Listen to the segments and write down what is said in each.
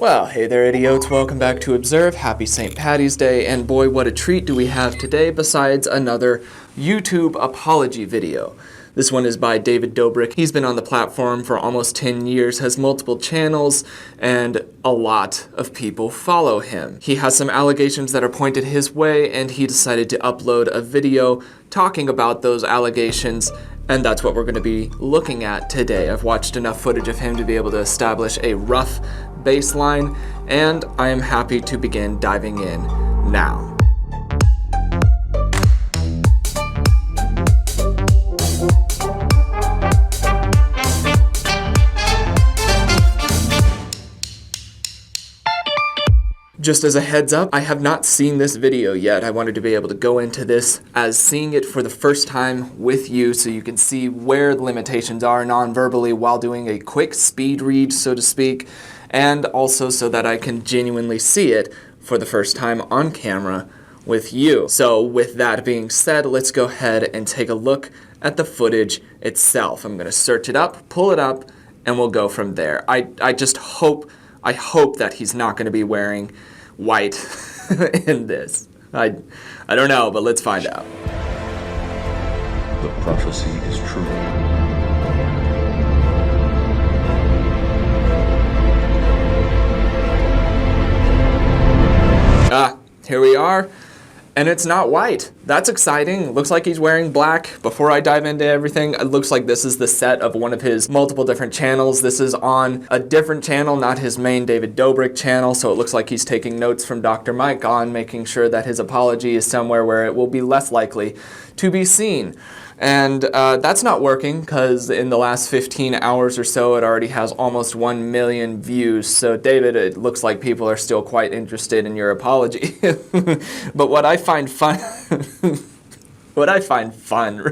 Well, hey there idiots, welcome back to Observe. Happy St. Paddy's Day, and boy, what a treat do we have today besides another YouTube apology video. This one is by David Dobrik. He's been on the platform for almost 10 years, has multiple channels, and a lot of people follow him. He has some allegations that are pointed his way, and he decided to upload a video talking about those allegations, and that's what we're going to be looking at today. I've watched enough footage of him to be able to establish a rough baseline, and I am happy to begin diving in now. Just as a heads up, I have not seen this video yet. I wanted to be able to go into this as seeing it for the first time with you so you can see where the limitations are non-verbally while doing a quick speed read, so to speak, and also so that I can genuinely see it for the first time on camera with you. So with that being said, let's go ahead and take a look at the footage itself. I'm going to search it up, pull it up, and we'll go from there. I hope that he's not going to be wearing white in this. I don't know, but let's find out. The prophecy is true. Here we are. And it's not white. That's exciting. Looks like he's wearing black. Before I dive into everything, it looks like this is the set of one of his multiple different channels. This is on a different channel, not his main David Dobrik channel, so it looks like he's taking notes from Dr. Mike on making sure that his apology is somewhere where it will be less likely to be seen. And that's not working because in the last 15 hours or so, it already has almost 1 million views. So David, it looks like people are still quite interested in your apology. But what I find fun,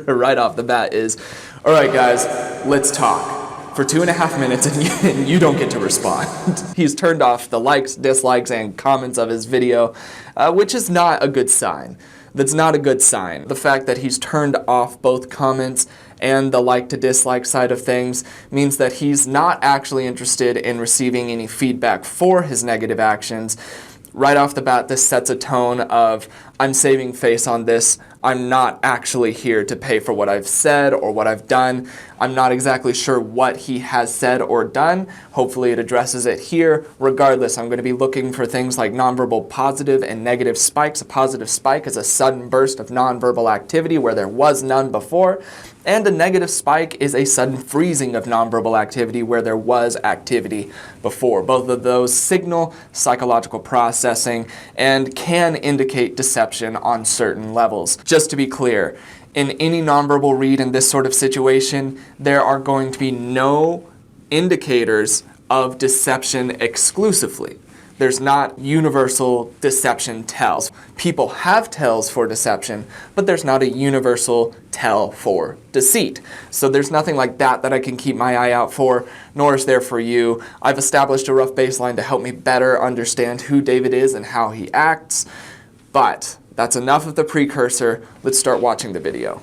right off the bat is, all right guys, let's talk for 2.5 minutes and you don't get to respond. He's turned off the likes, dislikes, and comments of his video, which is not a good sign. That's not a good sign. The fact that he's turned off both comments and the like to dislike side of things means that he's not actually interested in receiving any feedback for his negative actions. Right off the bat, this sets a tone of, I'm saving face on this. I'm not actually here to pay for what I've said or what I've done. I'm not exactly sure what he has said or done. Hopefully it addresses it here. Regardless, I'm going to be looking for things like nonverbal positive and negative spikes. A positive spike is a sudden burst of nonverbal activity where there was none before. And a negative spike is a sudden freezing of nonverbal activity where there was activity before. Both of those signal psychological processing and can indicate deception on certain levels. Just to be clear, in any nonverbal read in this sort of situation, there are going to be no indicators of deception exclusively. There's not universal deception tells. People have tells for deception, but there's not a universal tell for deceit. So there's nothing like that that I can keep my eye out for, nor is there for you. I've established a rough baseline to help me better understand who David is and how he acts, but that's enough of the precursor. Let's start watching the video.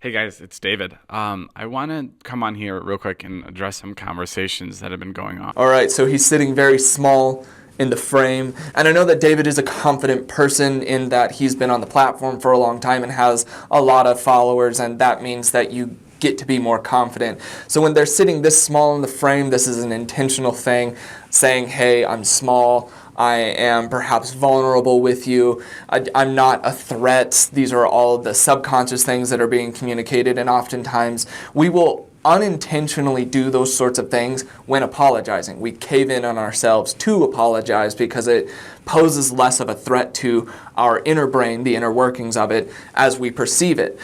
Hey guys, it's David. I want to come on here real quick and address some conversations that have been going on. All right, so he's sitting very small in the frame, and I know that David is a confident person in that he's been on the platform for a long time and has a lot of followers, and that means that you get to be more confident. So when they're sitting this small in the frame, this is an intentional thing, saying, hey, I'm small, I am perhaps vulnerable with you, I'm not a threat. These are all the subconscious things that are being communicated, and oftentimes we will unintentionally do those sorts of things when apologizing. We cave in on ourselves to apologize because it poses less of a threat to our inner brain, the inner workings of it, as we perceive it.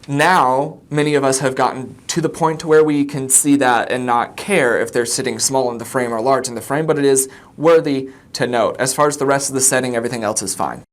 Now, many of us have gotten to the point to where we can see that and not care if they're sitting small in the frame or large in the frame, but it is worthy to note. As far as the rest of the setting, everything else is fine.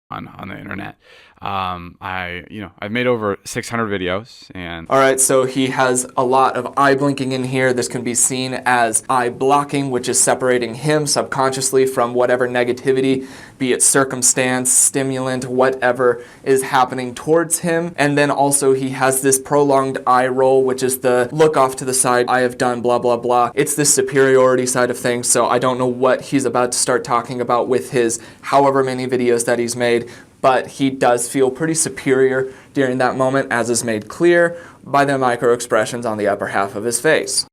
On the internet. I've made over 600 videos, and All right, so he has a lot of eye blinking in here. This can be seen as eye blocking, which is separating him subconsciously from whatever negativity, be it circumstance, stimulant, whatever is happening towards him. And then also he has this prolonged eye roll, which is the look off to the side, I have done blah, blah, blah. It's the superiority side of things, so I don't know what he's about to start talking about with his however many videos that he's made, but he does feel pretty superior during that moment, as is made clear by the micro expressions on the upper half of his face.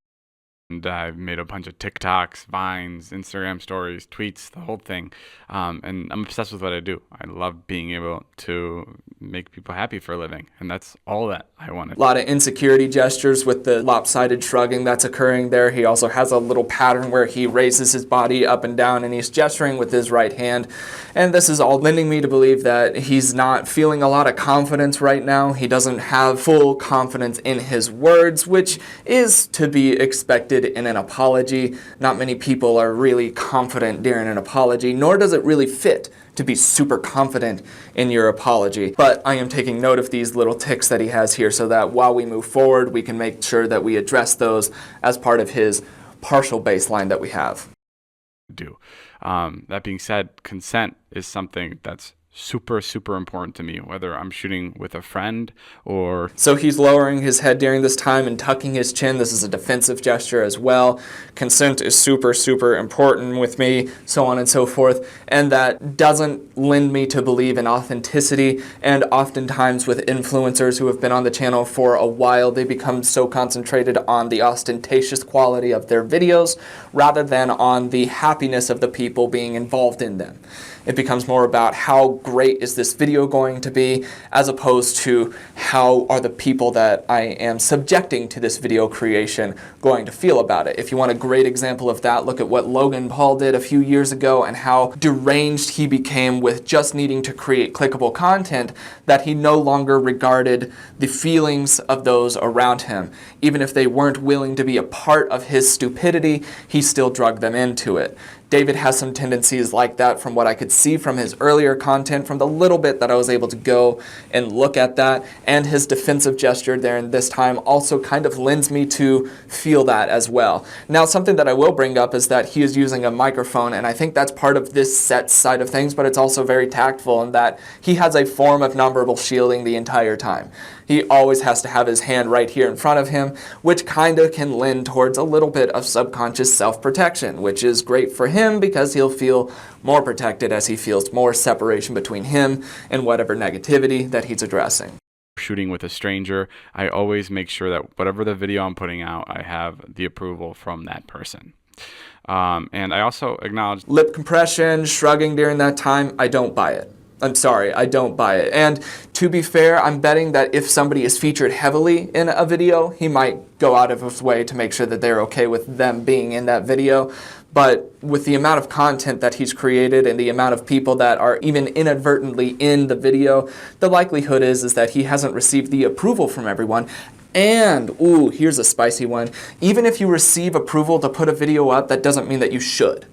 And I've made a bunch of TikToks, Vines, Instagram stories, tweets, the whole thing. And I'm obsessed with what I do. I love being able to make people happy for a living. And that's all that I wanted. A lot of insecurity gestures with the lopsided shrugging that's occurring there. He also has a little pattern where he raises his body up and down and he's gesturing with his right hand. And this is all lending me to believe that he's not feeling a lot of confidence right now. He doesn't have full confidence in his words, which is to be expected in an apology. Not many people are really confident during an apology, nor does it really fit to be super confident in your apology. But I am taking note of these little tics that he has here so that while we move forward, we can make sure that we address those as part of his partial baseline that we have. That being said, consent is something that's super, super important to me, whether I'm shooting with a friend or... So he's lowering his head during this time and tucking his chin. This is a defensive gesture as well. Consent is super, super important with me, so on and so forth. And that doesn't lend me to believe in authenticity. And oftentimes with influencers who have been on the channel for a while, they become so concentrated on the ostentatious quality of their videos rather than on the happiness of the people being involved in them. It becomes more about how great is this video going to be, as opposed to how are the people that I am subjecting to this video creation going to feel about it. If you want a great example of that, look at what Logan Paul did a few years ago and how deranged he became with just needing to create clickable content, that he no longer regarded the feelings of those around him. Even if they weren't willing to be a part of his stupidity, he still drugged them into it. David has some tendencies like that from what I could see from his earlier content, from the little bit that I was able to go and look at that, and his defensive gesture there in this time also kind of lends me to feel that as well. Now, something that I will bring up is that he is using a microphone, and I think that's part of this set side of things, but it's also very tactful in that he has a form of nonverbal shielding the entire time. He always has to have his hand right here in front of him, which kind of can lend towards a little bit of subconscious self-protection, which is great for him because he'll feel more protected as he feels more separation between him and whatever negativity that he's addressing. Shooting with a stranger, I always make sure that whatever the video I'm putting out, I have the approval from that person. And I also acknowledge lip compression, shrugging during that time, I don't buy it. I'm sorry, I don't buy it. And to be fair, I'm betting that if somebody is featured heavily in a video, he might go out of his way to make sure that they're okay with them being in that video. But with the amount of content that he's created and the amount of people that are even inadvertently in the video, the likelihood is that he hasn't received the approval from everyone. And, ooh, here's a spicy one. Even if you receive approval to put a video up, that doesn't mean that you should.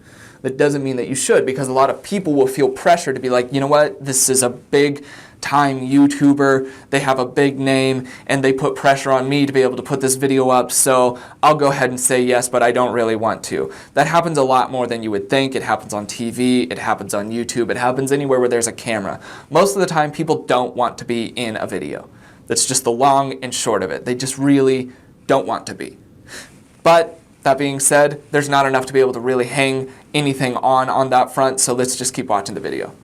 That doesn't mean that you should, because a lot of people will feel pressure to be like, you know what, this is a big time YouTuber, they have a big name, and they put pressure on me to be able to put this video up, so I'll go ahead and say yes, but I don't really want to. That happens a lot more than you would think. It happens on TV, it happens on YouTube, it happens anywhere where there's a camera. Most of the time, people don't want to be in a video. That's just the long and short of it. They just really don't want to be. But that being said, there's not enough to be able to really hang anything on that front, so let's just keep watching the video.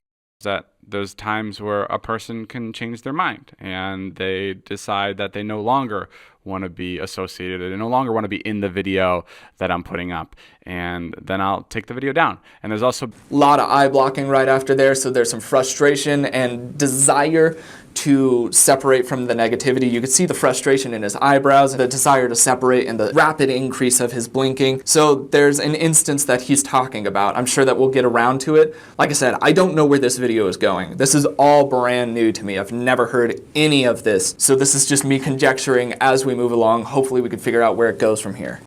That there's times where a person can change their mind and they decide that they no longer want to be associated, they no longer want to be in the video that I'm putting up, and then I'll take the video down. And there's also a lot of eye blocking right after there, so there's some frustration and desire to separate from the negativity. You could see the frustration in his eyebrows, the desire to separate, and the rapid increase of his blinking. So there's an instance that he's talking about. I'm sure that we'll get around to it. Like I said, I don't know where this video is going. This is all brand new to me. I've never heard any of this. So this is just me conjecturing as we move along. Hopefully we can figure out where it goes from here.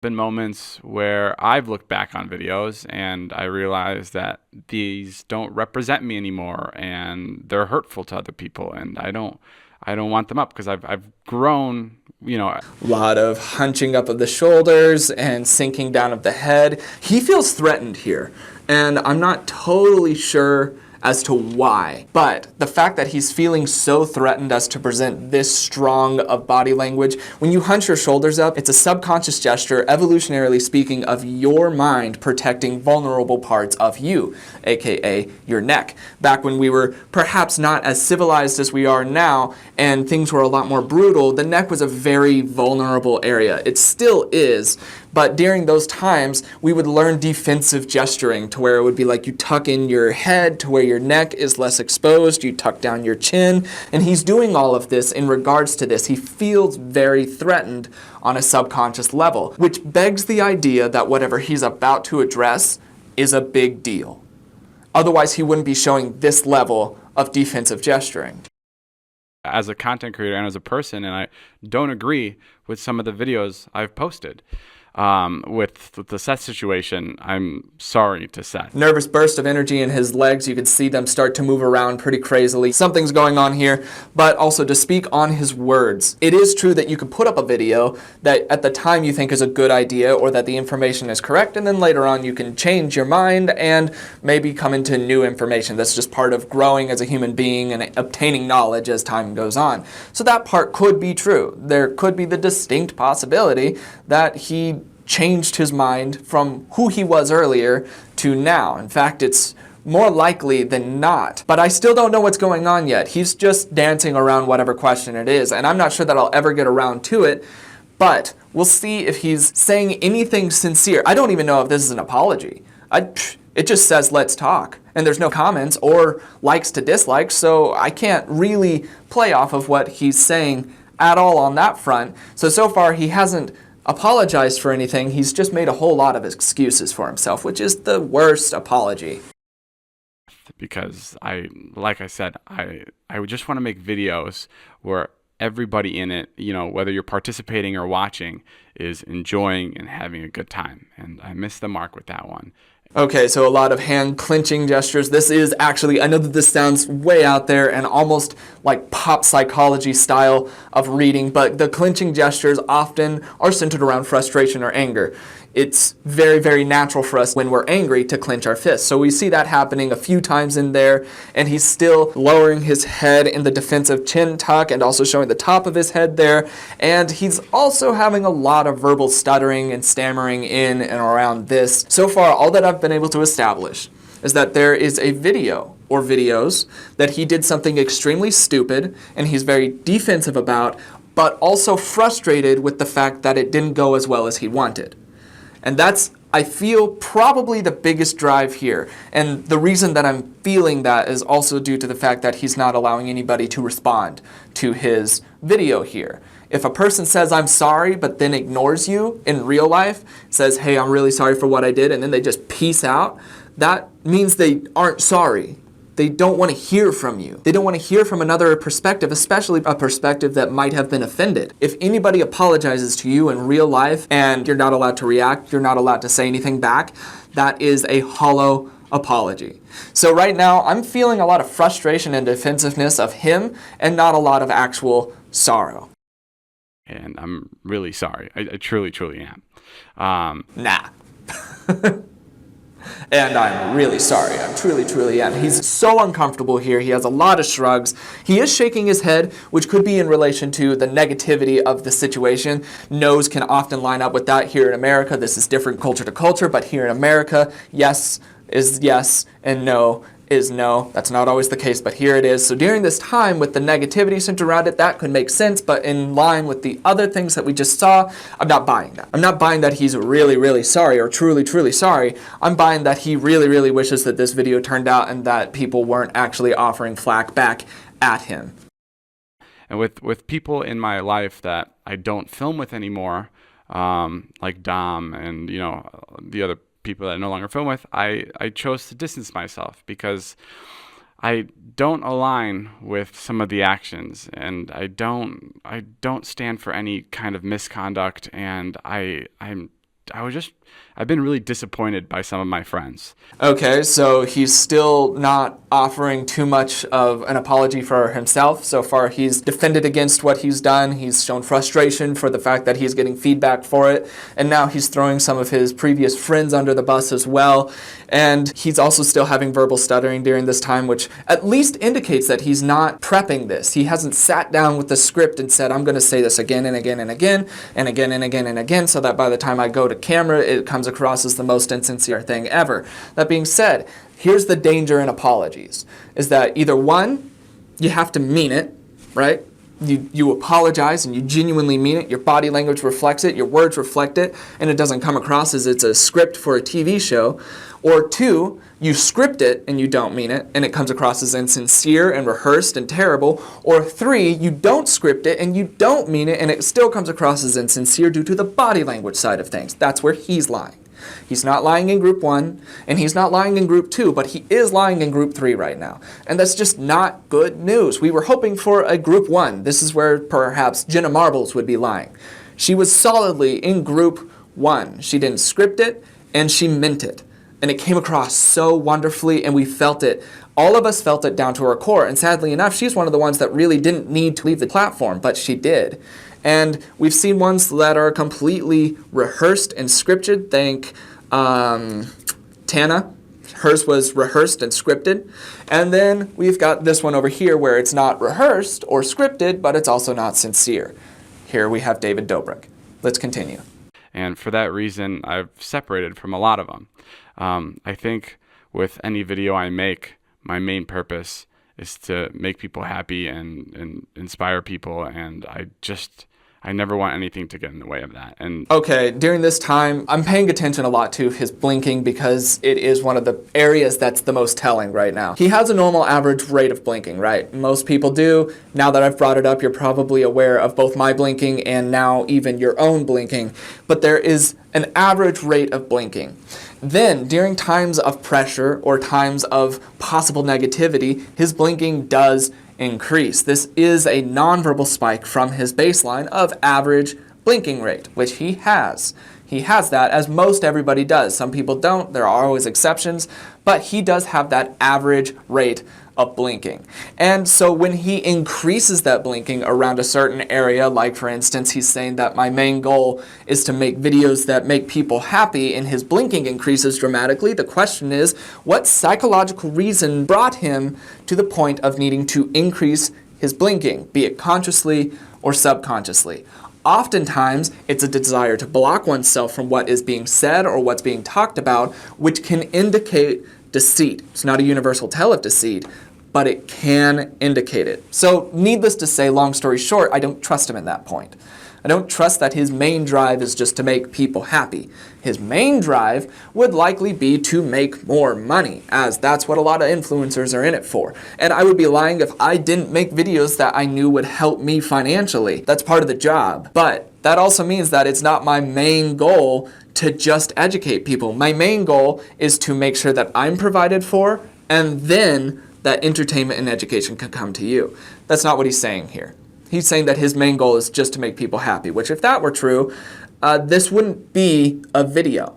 Been moments where I've looked back on videos and I realized that these don't represent me anymore and they're hurtful to other people, and I don't want them up because I've grown, A lot of hunching up of the shoulders and sinking down of the head. He feels threatened here, and I'm not totally sure as to why. But the fact that he's feeling so threatened as to present this strong of body language, when you hunch your shoulders up, it's a subconscious gesture, evolutionarily speaking, of your mind protecting vulnerable parts of you, aka your neck. Back when we were perhaps not as civilized as we are now and things were a lot more brutal, the neck was a very vulnerable area. It still is. But during those times, we would learn defensive gesturing to where it would be like you tuck in your head to where your neck is less exposed, you tuck down your chin, and he's doing all of this in regards to this. He feels very threatened on a subconscious level, which begs the idea that whatever he's about to address is a big deal. Otherwise, he wouldn't be showing this level of defensive gesturing. as a content creator and as a person, and I don't agree with some of the videos I've posted. With the Seth situation, I'm sorry to Seth. Nervous burst of energy in his legs. You could see them start to move around pretty crazily. Something's going on here, but also to speak on his words. It is true that you could put up a video that at the time you think is a good idea or that the information is correct, and then later on you can change your mind and maybe come into new information. That's just part of growing as a human being and obtaining knowledge as time goes on. So that part could be true. There could be the distinct possibility that he changed his mind from who he was earlier to now. In fact, it's more likely than not. But I still don't know what's going on yet. He's just dancing around whatever question it is, and I'm not sure that I'll ever get around to it, but we'll see if he's saying anything sincere. I don't even know if this is an apology. It just says, let's talk. And there's no comments or likes to dislikes, so I can't really play off of what he's saying at all on that front. So far he hasn't apologized for anything. He's just made a whole lot of excuses for himself, which is the worst apology. Because like I said, I would just want to make videos where everybody in it, whether you're participating or watching, is enjoying and having a good time. And I missed the mark with that one. Okay, so a lot of hand clenching gestures. This is actually, I know that this sounds way out there and almost like pop psychology style of reading, but the clenching gestures often are centered around frustration or anger. It's very, very natural for us when we're angry to clench our fists. So we see that happening a few times in there, and he's still lowering his head in the defensive chin tuck and also showing the top of his head there. And he's also having a lot of verbal stuttering and stammering in and around this. So far, all that I've been able to establish is that there is a video or videos that he did something extremely stupid and he's very defensive about, but also frustrated with the fact that it didn't go as well as he wanted. And that's, I feel, probably the biggest drive here. And the reason that I'm feeling that is also due to the fact that he's not allowing anybody to respond to his video here. If a person says, I'm sorry, but then ignores you in real life, says, hey, I'm really sorry for what I did, and then they just peace out, that means they aren't sorry. They don't want to hear from you. They don't want to hear from another perspective, especially a perspective that might have been offended. If anybody apologizes to you in real life and you're not allowed to react, you're not allowed to say anything back, that is a hollow apology. So right now, I'm feeling a lot of frustration and defensiveness of him and not a lot of actual sorrow. And I'm really sorry. I truly, truly am. Nah. And I'm really sorry. I truly, truly am. He's so uncomfortable here. He has a lot of shrugs. He is shaking his head, which could be in relation to the negativity of the situation. No's can often line up with that here in America. This is different culture to culture, but here in America, yes is yes and no is no. That's not always the case, but here it is. So during this time with the negativity centered around it, that could make sense, but in line with the other things that we just saw, I'm not buying that. I'm not buying that he's really, really sorry or truly, truly sorry. I'm buying that he really, really wishes that this video turned out and that people weren't actually offering flack back at him. And with people in my life that I don't film with anymore, like Dom and the other people that I no longer film with, I chose to distance myself because I don't align with some of the actions, and I don't stand for any kind of misconduct, and I'm I've been really disappointed by some of my friends. Okay, so he's still not offering too much of an apology for himself. So far, he's defended against what he's done. He's shown frustration for the fact that he's getting feedback for it. And now he's throwing some of his previous friends under the bus as well. And he's also still having verbal stuttering during this time, which at least indicates that he's not prepping this. He hasn't sat down with the script and said, I'm going to say this again and again and again and again and again and again, so that by the time I go to camera, it comes across as the most insincere thing ever. That being said, here's the danger in apologies, is that either one, you have to mean it, right? You apologize and you genuinely mean it, your body language reflects it, your words reflect it, and it doesn't come across as it's a script for a TV show. Or two, you script it and you don't mean it, and it comes across as insincere and rehearsed and terrible. Or three, you don't script it and you don't mean it, and it still comes across as insincere due to the body language side of things. That's where he's lying. He's not lying in group 1, and he's not lying in group 2, but he is lying in group 3 right now. And that's just not good news. We were hoping for a group 1. This is where perhaps Jenna Marbles would be lying. She was solidly in group 1. She didn't script it, and she meant it. And it came across so wonderfully, and we felt it. All of us felt it down to our core. And sadly enough, she's one of the ones that really didn't need to leave the platform, but she did. And we've seen ones that are completely rehearsed and scripted. Think Tana. Hers was rehearsed and scripted. And then we've got this one over here where it's not rehearsed or scripted, but it's also not sincere. Here we have David Dobrik. Let's continue. And for that reason, I've separated from a lot of them. I think with any video I make, my main purpose is to make people happy and inspire people, and I never want anything to get in the way of that. And okay, during this time, I'm paying attention a lot to his blinking because it is one of the areas that's the most telling right now. He has a normal average rate of blinking, right? Most people do. Now that I've brought it up, you're probably aware of both my blinking and now even your own blinking. But there is an average rate of blinking. Then, during times of pressure or times of possible negativity, his blinking does increase. This is a nonverbal spike from his baseline of average blinking rate, which he has. He has that, as most everybody does. Some people don't. There are always exceptions, but he does have that average rate of blinking. And so when he increases that blinking around a certain area, like for instance, he's saying that my main goal is to make videos that make people happy, and his blinking increases dramatically, the question is, what psychological reason brought him to the point of needing to increase his blinking, be it consciously or subconsciously? Oftentimes, it's a desire to block oneself from what is being said or what's being talked about, which can indicate deceit. It's not a universal tell of deceit, but it can indicate it. So needless to say, long story short, I don't trust him at that point. I don't trust that his main drive is just to make people happy. His main drive would likely be to make more money, as that's what a lot of influencers are in it for. And I would be lying if I didn't make videos that I knew would help me financially. That's part of the job. But that also means that it's not my main goal to just educate people. My main goal is to make sure that I'm provided for, and then that entertainment and education can come to you. That's not what he's saying here. He's saying that his main goal is just to make people happy, which if that were true, this wouldn't be a video.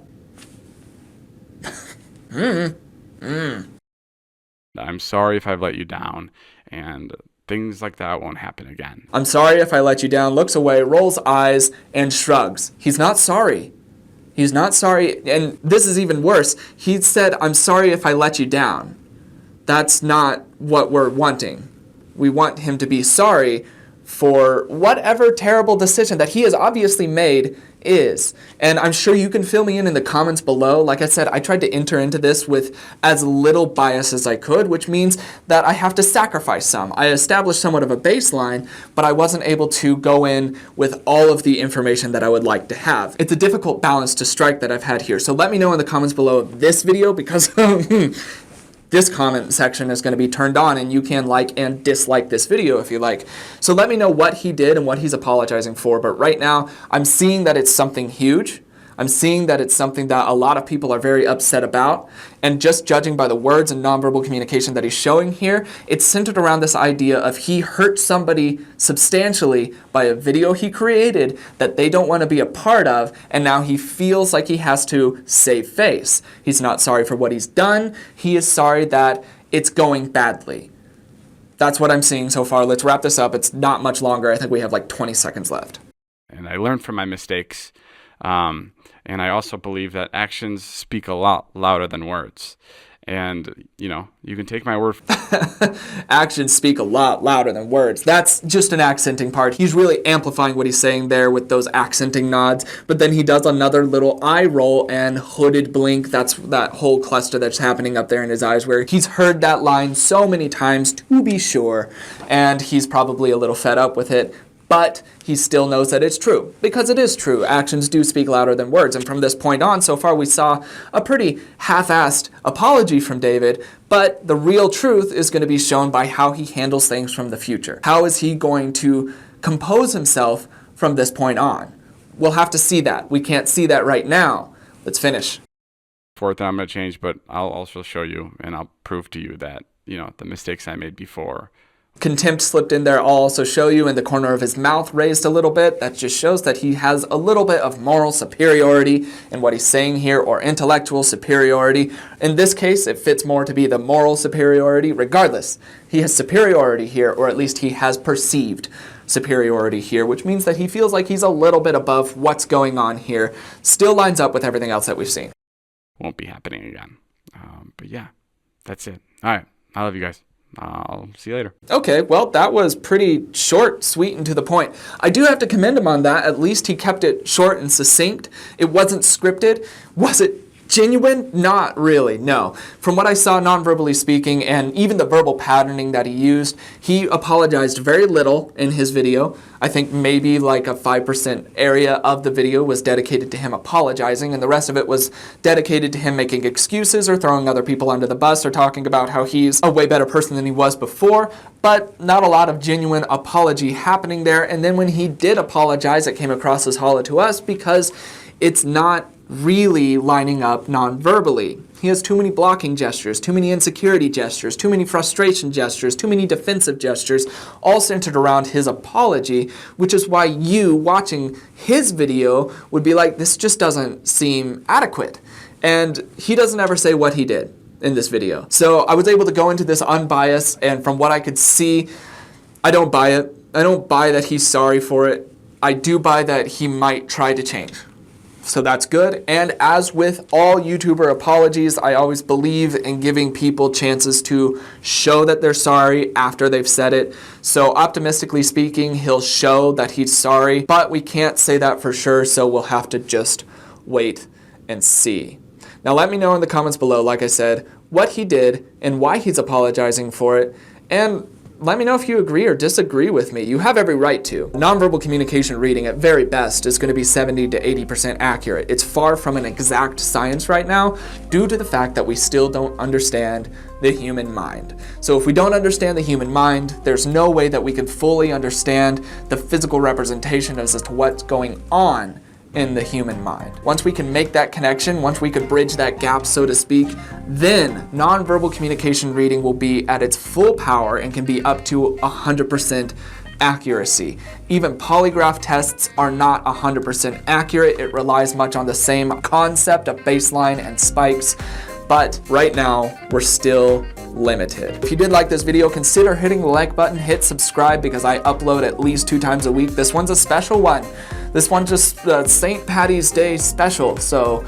I'm sorry if I've let you down, and things like that won't happen again. I'm sorry if I let you down, looks away, rolls eyes, and shrugs. He's not sorry. He's not sorry, and this is even worse. He said, I'm sorry if I let you down. That's not what we're wanting. We want him to be sorry for whatever terrible decision that he has obviously made is. And I'm sure you can fill me in the comments below. Like I said, I tried to enter into this with as little bias as I could, which means that I have to sacrifice some. I established somewhat of a baseline, but I wasn't able to go in with all of the information that I would like to have. It's a difficult balance to strike that I've had here. So let me know in the comments below of this video, because this comment section is going to be turned on, and you can like and dislike this video if you like. So let me know what he did and what he's apologizing for. But right now, I'm seeing that it's something huge. I'm seeing that it's something that a lot of people are very upset about. And just judging by the words and nonverbal communication that he's showing here, it's centered around this idea of he hurt somebody substantially by a video he created that they don't want to be a part of, and now he feels like he has to save face. He's not sorry for what he's done. He is sorry that it's going badly. That's what I'm seeing so far. Let's wrap this up. It's not much longer. I think we have like 20 seconds left. And I learned from my mistakes. And I also believe that actions speak a lot louder than words. And, you know, you can take my word. Actions speak a lot louder than words. That's just an accenting part. He's really amplifying what he's saying there with those accenting nods. But then he does another little eye roll and hooded blink. That's that whole cluster that's happening up there in his eyes, where he's heard that line so many times, to be sure. And he's probably a little fed up with it. But he still knows that it's true, because it is true. Actions do speak louder than words. And from this point on, so far we saw a pretty half-assed apology from David, but the real truth is going to be shown by how he handles things from the future. How is he going to compose himself from this point on? We'll have to see that. We can't see that right now. Let's finish. Fourth, I'm going to change, but I'll also show you and I'll prove to you that, you know, the mistakes I made before. Contempt slipped in there. I'll also show you in the corner of his mouth raised a little bit. That just shows that he has a little bit of moral superiority in what he's saying here, or intellectual superiority. In this case, it fits more to be the moral superiority. Regardless, he has superiority here, or at least he has perceived superiority here, which means that he feels like he's a little bit above what's going on here. Still lines up with everything else that we've seen. Won't be happening again. But yeah, that's it. All right. I love you guys. I'll see you later. Okay, well, that was pretty short, sweet, and to the point. I do have to commend him on that. At least he kept it short and succinct. It wasn't scripted. Was it genuine? Not really, no. From what I saw non-verbally speaking, and even the verbal patterning that he used, he apologized very little in his video. I think maybe like a 5% area of the video was dedicated to him apologizing, and the rest of it was dedicated to him making excuses or throwing other people under the bus or talking about how he's a way better person than he was before, but not a lot of genuine apology happening there. And then when he did apologize, it came across as hollow to us because it's not really lining up non-verbally. He has too many blocking gestures, too many insecurity gestures, too many frustration gestures, too many defensive gestures, all centered around his apology, which is why you watching his video would be like, this just doesn't seem adequate. And he doesn't ever say what he did in this video. So I was able to go into this unbiased, and from what I could see, I don't buy it. I don't buy that he's sorry for it. I do buy that he might try to change. So that's good. And as with all YouTuber apologies, I always believe in giving people chances to show that they're sorry after they've said it. So optimistically speaking, he'll show that he's sorry, but we can't say that for sure, so we'll have to just wait and see. Now let me know in the comments below, like I said, what he did and why he's apologizing for it, and let me know if you agree or disagree with me. You have every right to. Nonverbal communication reading at very best is going to be 70 to 80% accurate. It's far from an exact science right now due to the fact that we still don't understand the human mind. So if we don't understand the human mind, there's no way that we can fully understand the physical representation as to what's going on in the human mind. Once we can make that connection, once we could bridge that gap, so to speak, then nonverbal communication reading will be at its full power and can be up to 100% accuracy. Even polygraph tests are not 100% accurate. It relies much on the same concept of baseline and spikes, but right now we're still limited. If you did like this video, consider hitting the like button, hit subscribe, because I upload at least 2 times a week. This one's a special one. This one just St. Patty's Day special, so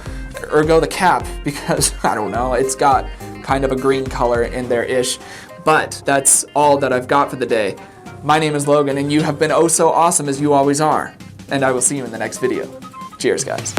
ergo the cap, because I don't know, it's got kind of a green color in there-ish. But that's all that I've got for the day. My name is Logan, and you have been oh so awesome as you always are. And I will see you in the next video. Cheers, guys.